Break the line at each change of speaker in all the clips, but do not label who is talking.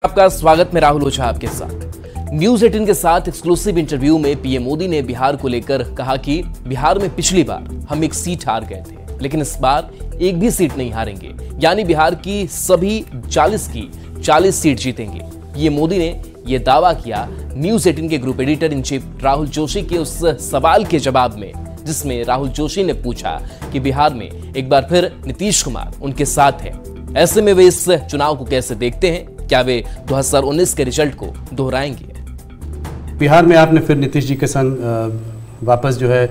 आपका स्वागत में राहुल ओझा आपके साथ। न्यूज 18 के साथ एक्सक्लूसिव इंटरव्यू में पीएम मोदी ने बिहार को लेकर कहा कि बिहार में पिछली बार हम एक सीट हार गए थे, लेकिन इस बार एक भी सीट नहीं हारेंगे, यानी बिहार की सभी 40 की 40 सीट जीतेंगे। ये मोदी ने यह दावा किया न्यूज 18 के group editor in chief Rahul Joshi के उस सवाल के जवाब में, जिसमें राहुल जोशी ने पूछा कि बिहार में एक बार फिर नीतीश कुमार उनके साथ है, ऐसे में वे इस चुनाव को कैसे देखते हैं, क्या वे 2019 के रिजल्ट को दोहराएंगे।
बिहार में आपने फिर नीतीश जी के संग वापस जो है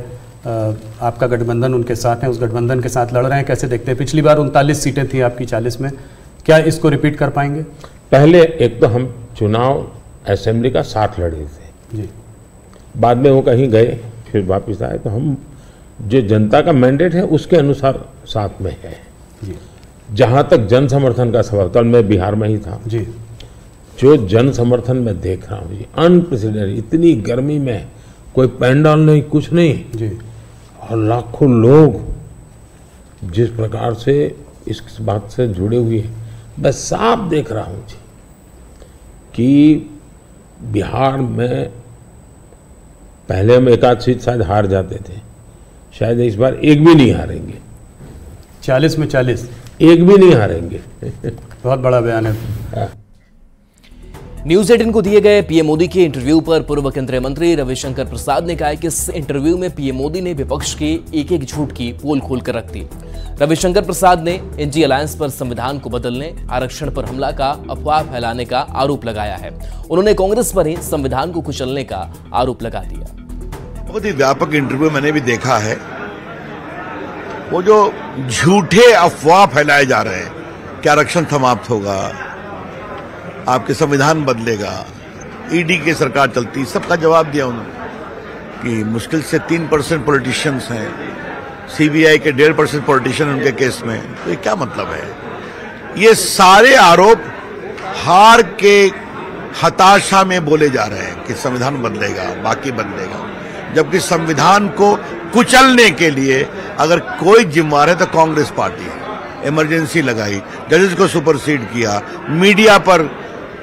आपका गठबंधन उनके साथ है, उस गठबंधन के साथ लड़ रहे हैं, कैसे देखते हैं? पिछली बार 39 सीटें थी आपकी 40 में, क्या इसको रिपीट कर पाएंगे?
पहले एक तो हम चुनाव असेंबली का साथ लड़े थे जी, बाद में वो कहीं गए फिर वापस आए, तो हम जो जनता का मैंडेट है उसके अनुसार साथ में है जी। जहां तक जन समर्थन का सवाल, कल मैं बिहार में ही था जी, जो जन समर्थन में देख रहा हूँ जी, अनप्रेसिडेंटेड, इतनी गर्मी में कोई पैंडल नहीं, कुछ नहीं जी, और लाखों लोग जिस प्रकार से इस बात से जुड़े हुए हैं, मैं साफ देख रहा हूँ जी कि बिहार में पहले हम एक आध सीट शायद हार जाते थे, शायद इस बार एक भी नहीं हारेंगे।
40 में 40
एक भी नहीं हारेंगे।
बहुत बड़ा बयान है।
न्यूज 18 को दिए गए पीएम मोदी के इंटरव्यू पर पूर्व केंद्रीय मंत्री रविशंकर प्रसाद ने कहा कि इस इंटरव्यू में पीएम मोदी ने विपक्ष के एक एक झूठ की पोल खोल कर रख दी। रविशंकर प्रसाद ने एनडी अलायंस पर संविधान को बदलने, आरक्षण पर हमला का अफवाह फैलाने का आरोप लगाया है। उन्होंने कांग्रेस पर ही संविधान को कुचलने का आरोप लगा दिया।
बहुत ही व्यापक इंटरव्यू मैंने भी देखा है। वो जो झूठे अफवाह फैलाए जा रहे हैं कि आरक्षण समाप्त होगा, आपके संविधान बदलेगा, ईडी की सरकार चलती, सबका जवाब दिया उन्होंने कि मुश्किल से 3% पॉलिटिशियंस हैं, सीबीआई के 1.5% पॉलिटिशियन उनके केस में, तो ये क्या मतलब है? ये सारे आरोप हार के हताशा में बोले जा रहे हैं कि संविधान बदलेगा, बाकी बदलेगा, जबकि संविधान को कुचलने के लिए अगर कोई जिम्मेवार है तो कांग्रेस पार्टी है। इमरजेंसी लगाई, जजेस को सुपरसीड किया, मीडिया पर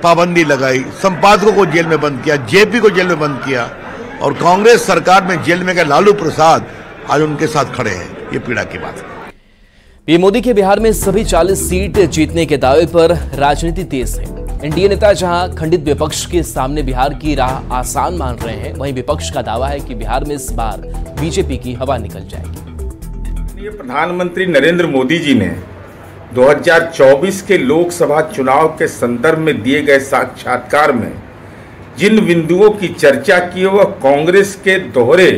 पाबंदी लगाई, संपादकों को जेल में बंद किया, जेपी को जेल में बंद किया, और कांग्रेस सरकार में जेल में गए लालू प्रसाद आज उनके साथ खड़े हैं। ये पीड़ा की बात है।
पीएम मोदी के बिहार में सभी 40 सीट जीतने के दावे पर राजनीति तेज है। एनडीए नेता जहां खंडित विपक्ष के सामने बिहार की राह आसान मान रहे हैं, वहीं विपक्ष का दावा है कि बिहार में इस बार बीजेपी की हवा निकल जाएगी।
प्रधानमंत्री नरेंद्र मोदी जी ने 2024 के लोकसभा चुनाव के संदर्भ में दिए गए साक्षात्कार में जिन बिंदुओं की चर्चा की, वह कांग्रेस के दोहरे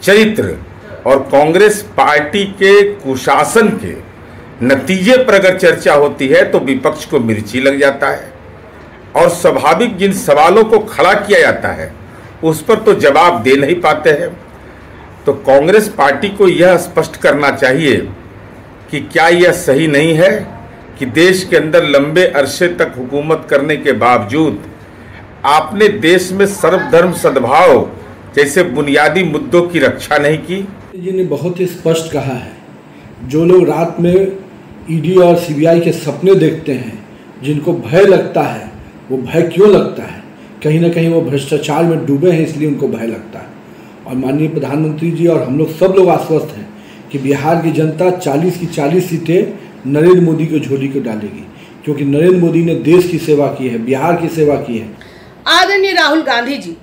चरित्र और कांग्रेस पार्टी के कुशासन के नतीजे पर अगर चर्चा होती है तो विपक्ष को मिर्ची लग जाता है, और स्वाभाविक जिन सवालों को खड़ा किया जाता है उस पर तो जवाब दे नहीं पाते हैं। तो कांग्रेस पार्टी को यह स्पष्ट करना चाहिए कि क्या यह सही नहीं है कि देश के अंदर लंबे अरसे तक हुकूमत करने के बावजूद आपने देश में सर्वधर्म सद्भाव जैसे बुनियादी मुद्दों की रक्षा नहीं की।
जी ने बहुत ही स्पष्ट कहा है, जो लोग रात में ईडी और सीबीआई के सपने देखते हैं, जिनको भय लगता है, वो भय क्यों लगता है? कहीं ना कहीं वो भ्रष्टाचार में डूबे हैं, इसलिए उनको भय लगता है। और माननीय प्रधानमंत्री जी और हम लोग सब लोग आश्वस्त हैं कि बिहार की जनता 40 की 40 सीटें नरेंद्र मोदी की झोली को डालेगी, क्योंकि नरेंद्र मोदी ने देश की सेवा की है, बिहार की सेवा की है।
आदरणीय राहुल गांधी जी,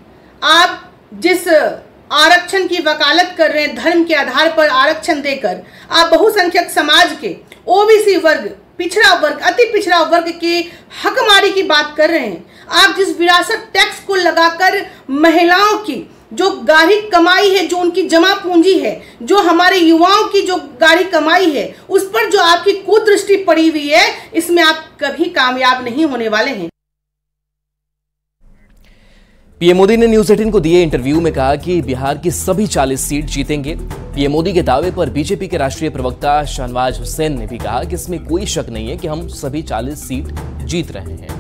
आप जिस आरक्षण की वकालत कर रहे हैं, धर्म के आधार पर आरक्षण देकर आप बहुसंख्यक समाज के, ओबीसी वर्ग, पिछड़ा वर्ग, अति पिछड़ा वर्ग के हकमारी की बात कर रहे हैं, आप जिस विरासत टैक्स को लगाकर महिलाओं की जो गाढ़ी कमाई है, जो उनकी जमा पूंजी है, जो हमारे युवाओं की जो गाढ़ी कमाई है, उस पर जो आपकी कुदृष्टि पड़ी हुई है, इसमें आप कभी कामयाब नहीं होने वाले हैं।
पीएम मोदी ने न्यूज 18 को दिए इंटरव्यू में कहा कि बिहार की सभी 40 सीट जीतेंगे। पीएम मोदी के दावे पर बीजेपी के राष्ट्रीय प्रवक्ता शाहनवाज हुसैन ने भी कहा कि इसमें कोई शक नहीं है कि हम सभी 40 सीट जीत रहे हैं।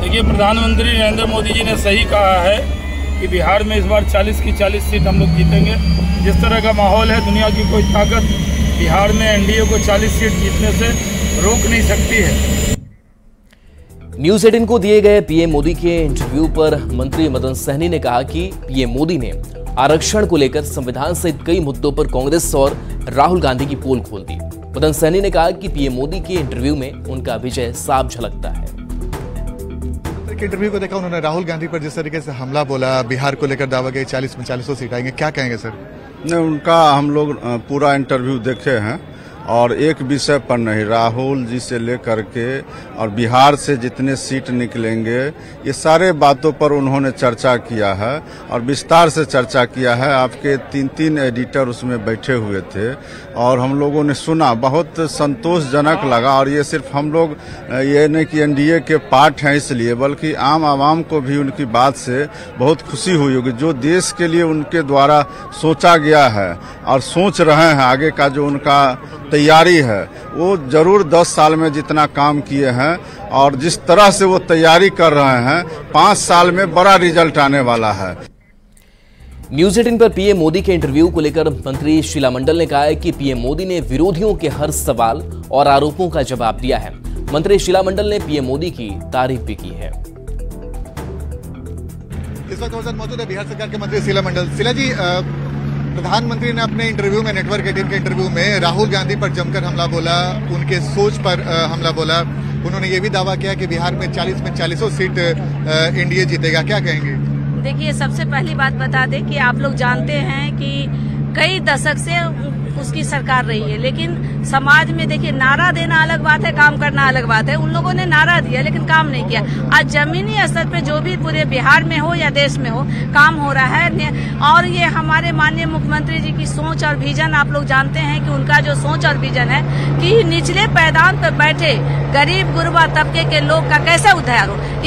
देखिए, प्रधानमंत्री नरेंद्र मोदी जी ने सही कहा है कि बिहार में इस बार 40 की 40 सीट हम लोग जीतेंगे। जिस तरह का माहौल है, दुनिया की कोई ताकत बिहार में एनडीए को 40 सीट जीतने से रोक नहीं सकती है।
न्यूज 18 को दिए गए पीएम मोदी के इंटरव्यू पर मंत्री मदन सहनी ने कहा कि पीएम मोदी ने आरक्षण को लेकर संविधान सहित कई मुद्दों पर कांग्रेस और राहुल गांधी की पोल खोल दी। मदन सहनी ने कहा कि पीएम मोदी के इंटरव्यू में उनका विजय साफ झलकता है।
इंटरव्यू को देखा, उन्होंने राहुल गांधी पर जिस तरीके से हमला बोला, बिहार को लेकर दावा किया 40 में 40 सीट आएंगे, क्या कहेंगे सर?
नहीं, उनका हम लोग पूरा इंटरव्यू देखे हैं और एक विषय पर नहीं, राहुल जी से लेकर के और बिहार से जितने सीट निकलेंगे ये सारे बातों पर उन्होंने चर्चा किया है और विस्तार से चर्चा किया है। आपके 3 एडिटर उसमें बैठे हुए थे और हम लोगों ने सुना, बहुत संतोषजनक लगा। और ये सिर्फ हम लोग ये नहीं कि एनडीए के पार्ट हैं इसलिए, बल्कि आम आवाम को भी उनकी बात से बहुत खुशी हुई होगी। जो देश के लिए उनके द्वारा सोचा गया है और सोच रहे हैं, आगे का जो उनका तैयारी है, वो जरूर 10 साल में जितना काम किए हैं और जिस तरह से वो तैयारी कर रहे हैं, 5 साल में बड़ा रिजल्ट आने वाला है।
न्यूज 18 पर पीएम मोदी के इंटरव्यू को लेकर मंत्री शीला मंडल ने कहा है कि पीएम मोदी ने विरोधियों के हर सवाल और आरोपों का जवाब दिया है। मंत्री शीला मंडल ने पीएम मोदी की तारीफ भी की है।
इस वक्त मौजूद है बिहार सरकार के मंत्री शीला मंडल। शीला जी, प्रधानमंत्री ने अपने इंटरव्यू में, नेटवर्क 18 के इंटरव्यू में राहुल गांधी पर जमकर हमला बोला, उनके सोच पर हमला बोला। उन्होंने ये भी दावा किया कि बिहार में 40 में 40 सीट एनडीए जीतेगा, क्या कहेंगे?
देखिए, सबसे पहली बात बता दें कि आप लोग जानते हैं कि कई दशक से उसकी सरकार रही है, लेकिन समाज में देखिए, नारा देना अलग बात है, काम करना अलग बात है। उन लोगों ने नारा दिया लेकिन काम नहीं किया। आज जमीनी स्तर पे जो भी पूरे बिहार में हो या देश में हो, काम हो रहा है। और ये हमारे माननीय मुख्यमंत्री जी की सोच और विजन, आप लोग जानते हैं कि उनका जो सोच और विजन है कि निचले पायदान पर बैठे गरीब गुरबा तबके के लोग का कैसे उद्धार हो।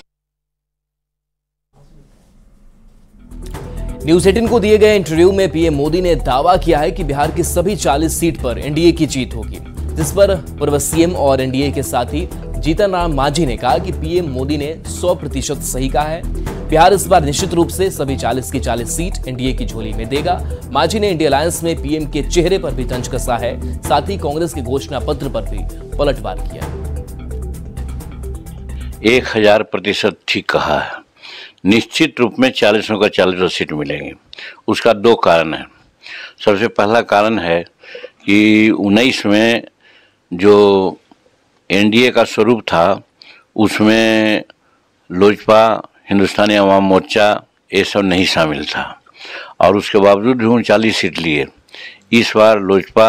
न्यूज 18 को दिए गए इंटरव्यू में पीएम मोदी ने दावा किया है कि बिहार की सभी 40 सीट पर एनडीए की जीत होगी, जिस पर पूर्व सीएम और एनडीए के साथी जीतन राम मांझी ने कहा कि पीएम मोदी ने 100% सही कहा है। बिहार इस बार निश्चित रूप से सभी 40 की 40 सीट एनडीए की झोली में देगा। मांझी ने इंडिया अलायंस में पीएम के चेहरे पर भी तंज कसा है, साथ ही कांग्रेस के घोषणा पत्र पर भी पलटवार किया।
1000% ठीक कहा है। निश्चित रूप में 40 का 40 सीट मिलेंगे। उसका 2 कारण है। सबसे पहला कारण है कि 19 में जो एनडीए का स्वरूप था, उसमें लोजपा, हिंदुस्तानी अवाम मोर्चा ये सब नहीं शामिल था और उसके बावजूद भी 39 सीट लिए। इस बार लोजपा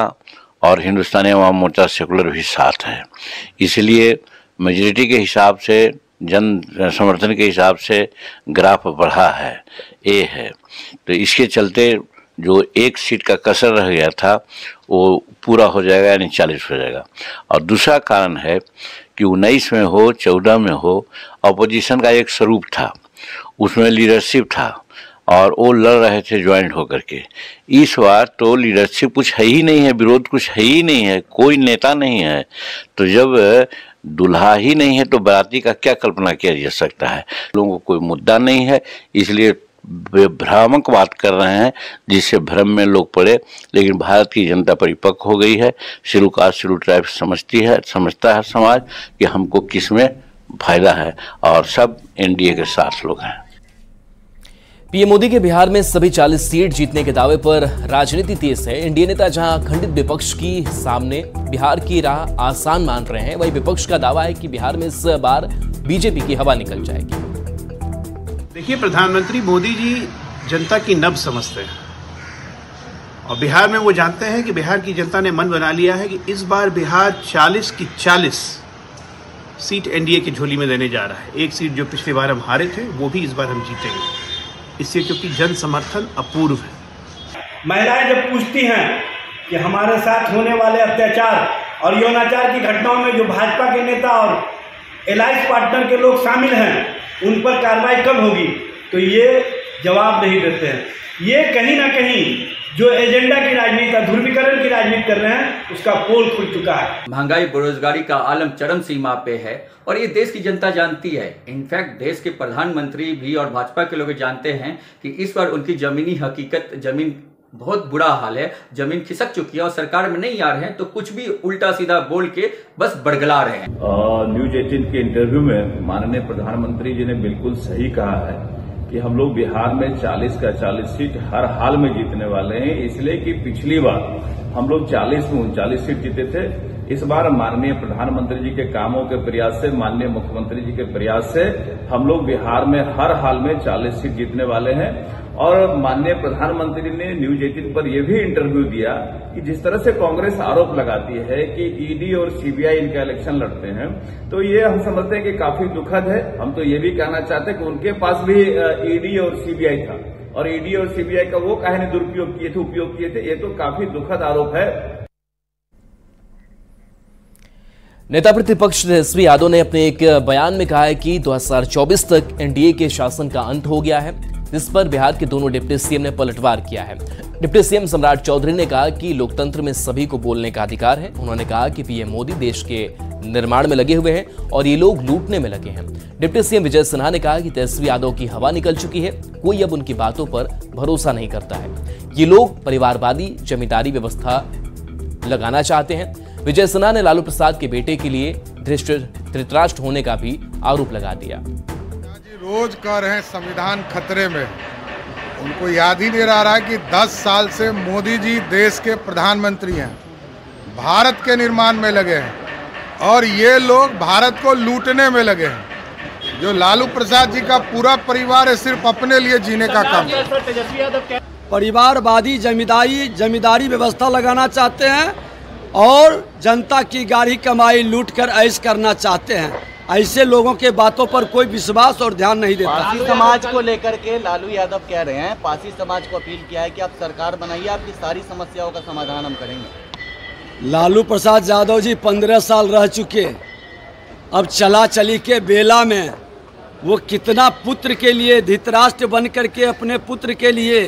और हिंदुस्तानी अवाम मोर्चा सेकुलर भी साथ है, इसलिए मेजॉरिटी के हिसाब से, जन समर्थन के हिसाब से ग्राफ बढ़ा है, ये है। तो इसके चलते जो 1 सीट का कसर रह गया था वो पूरा हो जाएगा, यानी 40 हो जाएगा। और दूसरा कारण है कि 19 में हो, 14 में हो, अपोजिशन का एक स्वरूप था, उसमें लीडरशिप था और वो लड़ रहे थे ज्वाइंट होकर के। इस बार तो लीडरशिप कुछ है ही नहीं है, विरोध कुछ है ही नहीं है, कोई नेता नहीं है। तो जब दुल्हा ही नहीं है तो बाराती का क्या कल्पना किया जा सकता है। लोगों को कोई मुद्दा नहीं है, इसलिए भ्रामक बात कर रहे हैं जिससे भ्रम में लोग पड़े। लेकिन भारत की जनता परिपक्व हो गई है, शेड्यूल कास्ट शेड्यूल ट्राइब समझता है समाज कि हमको किस में फायदा है और सब एनडीए के साथ लोग हैं।
पीएम मोदी के बिहार में सभी 40 सीट जीतने के दावे पर राजनीति तेज है। एनडीए नेता जहां खंडित विपक्ष की सामने बिहार की राह आसान मान रहे हैं, वहीं विपक्ष का दावा है कि बिहार में इस बार बीजेपी की हवा निकल जाएगी।
देखिए, प्रधानमंत्री मोदी जी जनता की नब्ज समझते हैं और बिहार में वो जानते हैं कि बिहार की जनता ने मन बना लिया है कि इस बार बिहार 40 की 40 सीट एनडीए की झोली में देने जा रहा है। 1 सीट जो पिछली बार हम हारे थे, वो भी इस बार हम जीतेंगे, इससे क्योंकि जन समर्थन अपूर्व है।
महिलाएं जब पूछती हैं कि हमारे साथ होने वाले अत्याचार और यौनाचार की घटनाओं में जो भाजपा के नेता और एलायंस पार्टनर के लोग शामिल हैं, उन पर कार्रवाई कब होगी, तो ये जवाब नहीं देते हैं। ये कहीं ना कहीं जो एजेंडा की राजनीति, ध्रुवीकरण की राजनीति कर रहे हैं, उसका पोल खुल चुका है।
महंगाई, बेरोजगारी का आलम चरम सीमा पे है और ये देश की जनता जानती है। इनफैक्ट देश के प्रधानमंत्री भी और भाजपा के लोग जानते हैं कि इस बार उनकी जमीनी हकीकत, जमीन बहुत बुरा हाल है, जमीन खिसक चुकी है और सरकार में नहीं आ रहे हैं तो कुछ भी उल्टा सीधा बोल के बस बड़गला रहे हैं।
न्यूज 18 के इंटरव्यू में माननीय प्रधानमंत्री जी ने बिल्कुल सही कहा है कि हम लोग बिहार में 40 का 40 सीट हर हाल में जीतने वाले हैं, इसलिए कि पिछली बार हम लोग 40 में 39 सीट जीते थे। इस बार माननीय प्रधानमंत्री जी के कामों के प्रयास से, माननीय मुख्यमंत्री जी के प्रयास से हम लोग बिहार में हर हाल में 40 सीट जीतने वाले हैं। और माननीय प्रधानमंत्री ने न्यूज 18 पर यह भी इंटरव्यू दिया कि जिस तरह से कांग्रेस आरोप लगाती है कि ईडी और सीबीआई इनका इलेक्शन लड़ते हैं, तो ये हम समझते हैं कि काफी दुखद है। हम तो ये भी कहना चाहते हैं कि उनके पास भी ईडी और सीबीआई था और ईडी और सीबीआई का वो काहे दुरुपयोग किए थे, उपयोग किए थे, ये तो काफी दुखद आरोप है।
नेता प्रतिपक्ष तेजस्वी यादव ने अपने एक बयान में कहा है कि 2024 तक एनडीए के शासन का अंत हो गया है, जिस पर बिहार के दोनों डिप्टी सीएम ने पलटवार किया है। डिप्टी सीएम सम्राट चौधरी ने कहा कि लोकतंत्र में सभी को बोलने का अधिकार है। उन्होंने कहा कि पीएम मोदी देश के निर्माण में लगे हुए हैं और ये लोग लूटने में लगे हैं। डिप्टी सीएम विजय सिन्हा ने कहा कि तेजस्वी यादव की हवा निकल चुकी है, कोई अब उनकी बातों पर भरोसा नहीं करता है। ये लोग परिवारवादी जमींदारी व्यवस्था लगाना चाहते हैं। विजय सिन्हा ने लालू प्रसाद के बेटे के लिए धृतराष्ट्र होने का भी आरोप लगा दिया।
रोज कह रहे हैं संविधान खतरे में, उनको याद ही नहीं रहा है कि 10 साल से मोदी जी देश के प्रधानमंत्री हैं, भारत के निर्माण में लगे हैं और ये लोग भारत को लूटने में लगे हैं। जो लालू प्रसाद जी का पूरा परिवार है सिर्फ अपने लिए जीने का काम है।
परिवारवादी जमींदारी व्यवस्था लगाना चाहते हैं और जनता की गाढ़ी कमाई लूटकर ऐश करना चाहते हैं। ऐसे लोगों के बातों पर कोई विश्वास और ध्यान नहीं देता।
पासी समाज को लेकर के लालू यादव कह रहे हैं, पासी समाज को अपील किया है कि आप सरकार बनाइए, आपकी सारी समस्याओं का समाधान हम करेंगे।
लालू प्रसाद यादव जी 15 साल रह चुके, अब चला चली के बेला में वो कितना पुत्र के लिए धृतराष्ट्र बन करके अपने पुत्र के लिए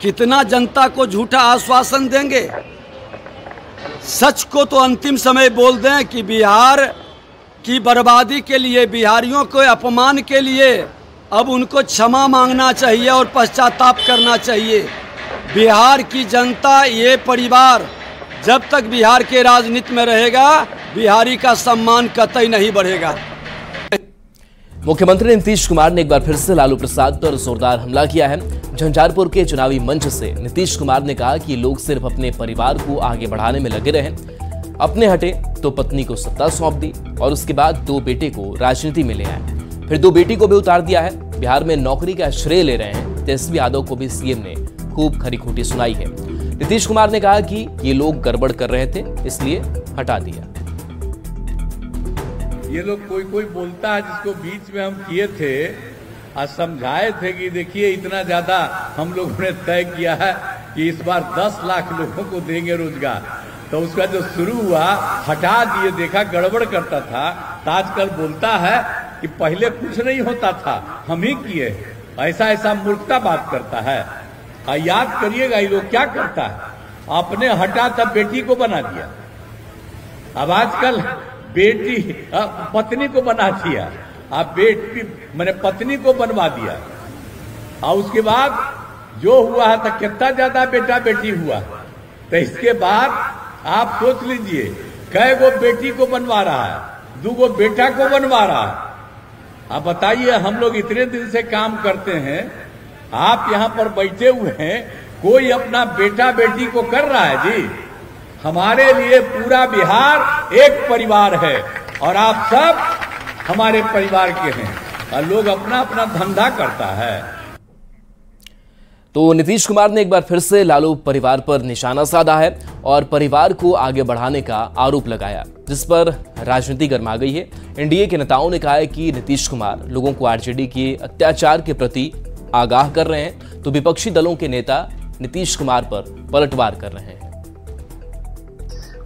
कितना जनता को झूठा आश्वासन देंगे। सच को तो अंतिम समय बोल दें कि बिहार की बर्बादी के लिए, बिहारियों को अपमान के लिए अब उनको क्षमा मांगना चाहिए और पश्चाताप करना चाहिए। बिहार की जनता, ये परिवार जब तक बिहार के राजनीति में रहेगा, बिहारी का सम्मान कतई नहीं बढ़ेगा।
मुख्यमंत्री नीतीश कुमार ने एक बार फिर से लालू प्रसाद पर जोरदार हमला किया है। झंझारपुर के चुनावी मंच से नीतीश कुमार ने कहा कि लोग सिर्फ अपने परिवार को आगे बढ़ाने में लगे रहे, अपने हटे तो पत्नी को सत्ता सौंप दी और उसके बाद 2 बेटे को राजनीति में ले आए, फिर 2 बेटी को भी उतार दिया है। बिहार में नौकरी का श्रेय ले रहे हैं। तेजस्वी यादव को भी सीएम ने खूब खरी खोटी सुनाई है। नीतीश कुमार ने कहा कि ये लोग गड़बड़ कर रहे थे, इसलिए हटा दिया।
ये लोग कोई बोलता है जिसको बीच में हम किए थे और समझाए थे कि देखिए इतना ज्यादा हम लोगों ने तय किया है कि इस बार 10 लाख लोगों को देंगे रोजगार, तो उसका जो शुरू हुआ हटा दिए, देखा गड़बड़ करता था। तो आजकल बोलता है कि पहले कुछ नहीं होता था, हम ही किए। ऐसा मूर्खता बात करता है। याद करिएगा ये लोग क्या करता है, अपने हटा तब बेटी को बना दिया, अब आजकल बेटी पत्नी को बना दिया, अब बेटी मैंने पत्नी को बनवा दिया। और उसके बाद जो हुआ है तो कितना ज्यादा बेटा बेटी हुआ, तो इसके बाद आप सोच लीजिए कई गो बेटी को बनवा रहा है, 2 गो बेटा को बनवा रहा है। आप बताइए, हम लोग इतने दिन से काम करते हैं, आप यहाँ पर बैठे हुए हैं, कोई अपना बेटा बेटी को कर रहा है जी। हमारे लिए पूरा बिहार एक परिवार है और आप सब हमारे परिवार के हैं और लोग अपना अपना धंधा करता है।
तो नीतीश कुमार ने एक बार फिर से लालू परिवार पर निशाना साधा है और परिवार को आगे बढ़ाने का आरोप लगाया, जिस पर राजनीति गर्मा गई है। एनडीए के नेताओं ने कहा है कि नीतीश कुमार लोगों को आरजेडी के अत्याचार के प्रति आगाह कर रहे हैं, तो विपक्षी दलों के नेता नीतीश कुमार पर पलटवार कर रहे हैं।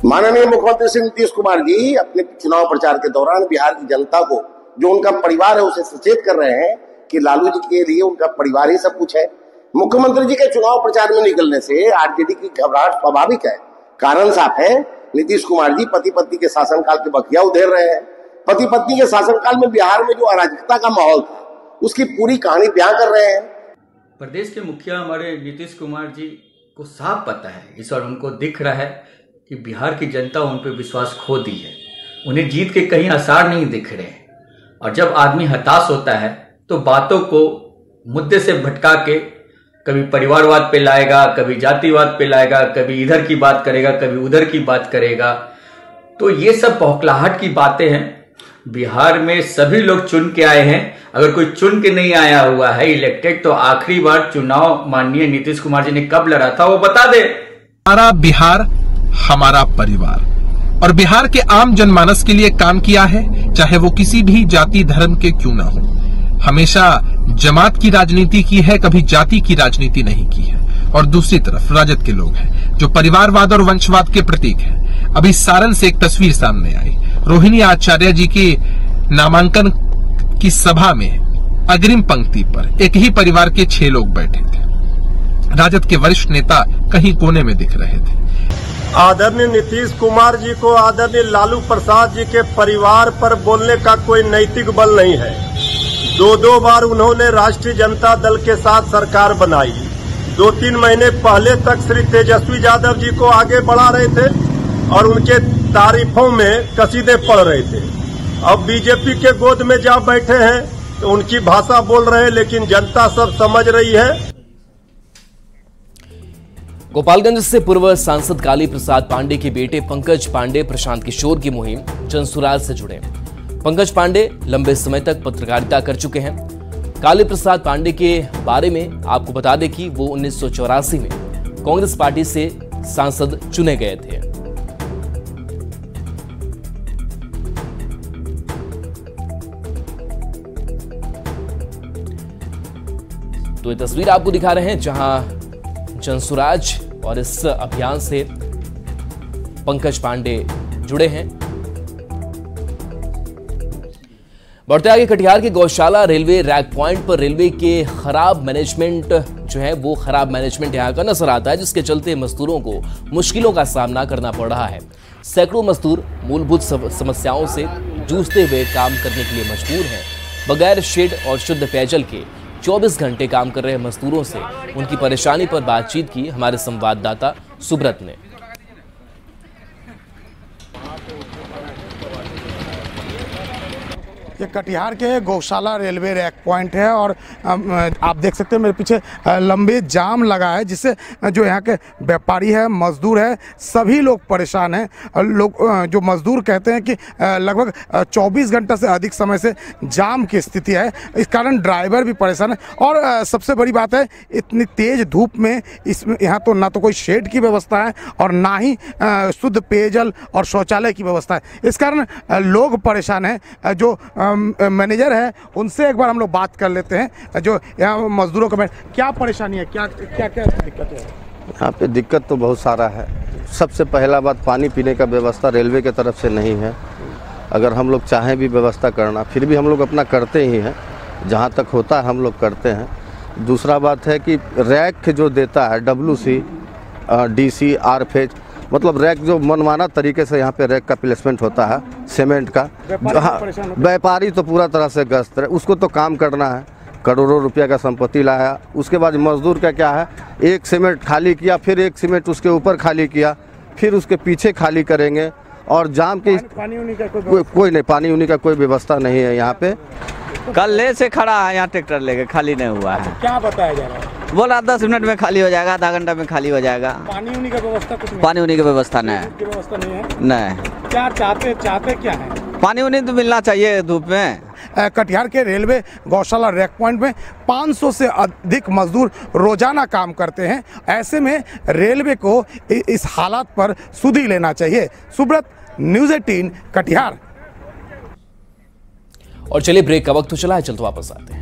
माननीय मुख्यमंत्री श्री नीतीश कुमार जी अपने चुनाव प्रचार के दौरान बिहार की जनता को, जो उनका परिवार है, उसे सचेत कर रहे हैं कि लालू जी के लिए उनका परिवार ही सब कुछ है। मुख्यमंत्री जी के चुनाव प्रचार में निकलने से आरजेडी की घबराहट स्वाभाविक है। कारण साफ है, नीतीश कुमार जी पति पत्नी के शासनकाल के बखिया उधेड़ रहे हैं। पति पत्नी के शासनकाल में बिहार में जो अराजकता का माहौल था, उसकी पूरी कहानी बयां कर रहे हैं।
प्रदेश के मुखिया हमारे नीतीश कुमार जी को साफ पता है, इस बार उनको दिख रहा है कि बिहार की जनता उन पर विश्वास खो दी है, उन्हें जीत के कहीं आसार नहीं दिख रहे हैं। और जब आदमी हताश होता है तो बातों को मुद्दे से भटका के कभी परिवारवाद पे लाएगा, कभी जातिवाद पे लाएगा, कभी इधर की बात करेगा, कभी उधर की बात करेगा। तो ये सब बौखलाहट की बातें हैं। बिहार में सभी लोग चुन के आए हैं, अगर कोई चुन के नहीं आया हुआ है इलेक्टेड, तो आखिरी बार चुनाव माननीय नीतीश कुमार जी ने कब लड़ा था वो बता दे।
हमारा बिहार हमारा परिवार, और बिहार के आम जनमानस के लिए काम किया है, चाहे वो किसी भी जाति धर्म के क्यों ना हो। हमेशा जमात की राजनीति की है, कभी जाति की राजनीति नहीं की है। और दूसरी तरफ राजद के लोग हैं जो परिवारवाद और वंशवाद के प्रतीक हैं। अभी सारण से एक तस्वीर सामने आई, रोहिणी आचार्य जी की नामांकन की सभा में अग्रिम पंक्ति पर एक ही परिवार के 6 लोग बैठे थे। राजद के वरिष्ठ नेता कहीं कोने में दिख रहे थे।
आदरणीय नीतीश कुमार जी को आदरणीय लालू प्रसाद जी के परिवार पर बोलने का कोई नैतिक बल नहीं है। 2 बार उन्होंने राष्ट्रीय जनता दल के साथ सरकार बनाई। 2-3 महीने पहले तक श्री तेजस्वी यादव जी को आगे बढ़ा रहे थे और उनके तारीफों में कसीदे पढ़ रहे थे। अब बीजेपी के गोद में जा बैठे हैं तो उनकी भाषा बोल रहे हैं, लेकिन जनता सब समझ रही है।
गोपालगंज से पूर्व सांसद काली प्रसाद पांडे के बेटे पंकज पांडे प्रशांत किशोर की मुहिम जनसुराज से जुड़े। पंकज पांडे लंबे समय तक पत्रकारिता कर चुके हैं। काली प्रसाद पांडे के बारे में आपको बता दें कि वो 1984 में कांग्रेस पार्टी से सांसद चुने गए थे। तो ये तस्वीर आपको दिखा रहे हैं जहां जनसुराज और इस अभियान से पंकज पांडे जुड़े हैं। बढ़ते आगे, कटिहार के गौशाला रेलवे रैक पॉइंट पर रेलवे के खराब मैनेजमेंट जो है वो खराब मैनेजमेंट यहां का नजर आता है, जिसके चलते मजदूरों को मुश्किलों का सामना करना पड़ रहा है। सैकड़ों मजदूर मूलभूत समस्याओं से जूझते हुए काम करने के लिए मजबूर हैं। बगैर शेड और शुद्ध पेयजल के 24 घंटे काम कर रहे मजदूरों से उनकी परेशानी पर बातचीत की हमारे संवाददाता सुब्रत ने।
ये कटिहार के गौशाला रेलवे रैक पॉइंट है और आप देख सकते हैं मेरे पीछे लंबे जाम लगा है, जिससे जो यहाँ के व्यापारी है, मजदूर है, सभी लोग परेशान हैं। लोग जो मजदूर कहते हैं कि लगभग 24 घंटा से अधिक समय से जाम की स्थिति है, इस कारण ड्राइवर भी परेशान है। और सबसे बड़ी बात है, इतनी तेज धूप में इसमें यहाँ तो ना तो कोई शेड की व्यवस्था है और ना ही शुद्ध पेयजल और शौचालय की व्यवस्था है। इस कारण लोग परेशान हैं। जो मैनेजर है उनसे एक बार हम लोग बात कर लेते हैं। जो यहाँ मजदूरों का क्या परेशानी है, क्या क्या क्या दिक्कत है?
यहाँ पे दिक्कत तो बहुत सारा है। सबसे पहला बात, पानी पीने का व्यवस्था रेलवे के तरफ से नहीं है। अगर हम लोग चाहें भी व्यवस्था करना, फिर भी हम लोग अपना करते ही हैं, जहाँ तक होता है हम लोग करते हैं। दूसरा बात है कि रैक जो देता है WC, DC, RFH, मतलब रैक जो मनमाना तरीके से यहाँ पे रैक का प्लेसमेंट होता है सीमेंट का। व्यापारी तो पूरा तरह से ग्रस्त है, उसको तो काम करना है, करोड़ों रुपया का संपत्ति लाया। उसके बाद मजदूर का क्या है, एक सीमेंट खाली किया, फिर एक सीमेंट उसके ऊपर खाली किया, फिर उसके पीछे खाली करेंगे। और जाम के
पानी उनी का
कोई नहीं, पानी उनी का कोई व्यवस्था नहीं है यहाँ पे।
कल ले से खड़ा है यहाँ ट्रैक्टर लेके, खाली नहीं हुआ है।
क्या बताया जा रहा है?
बोला 10 मिनट में खाली हो जाएगा, आधा घंटा में खाली हो जाएगा।
पानी उनी का व्यवस्था कुछ नहीं?
पानी उनी की व्यवस्था नहीं है।
व्यवस्था नहीं है?
नहीं।
क्या चाहते क्या है?
पानी उनी तो मिलना चाहिए धूप में।
कटिहार के रेलवे गौशाला रैक पॉइंट में 500 से अधिक मजदूर रोजाना काम करते हैं। ऐसे में रेलवे को इस हालात पर सुधि लेना चाहिए। सुब्रत, न्यूज़ 18 कटिहार।
और चलिए, ब्रेक का वक्त तो चला है, चलते वापस आते हैं।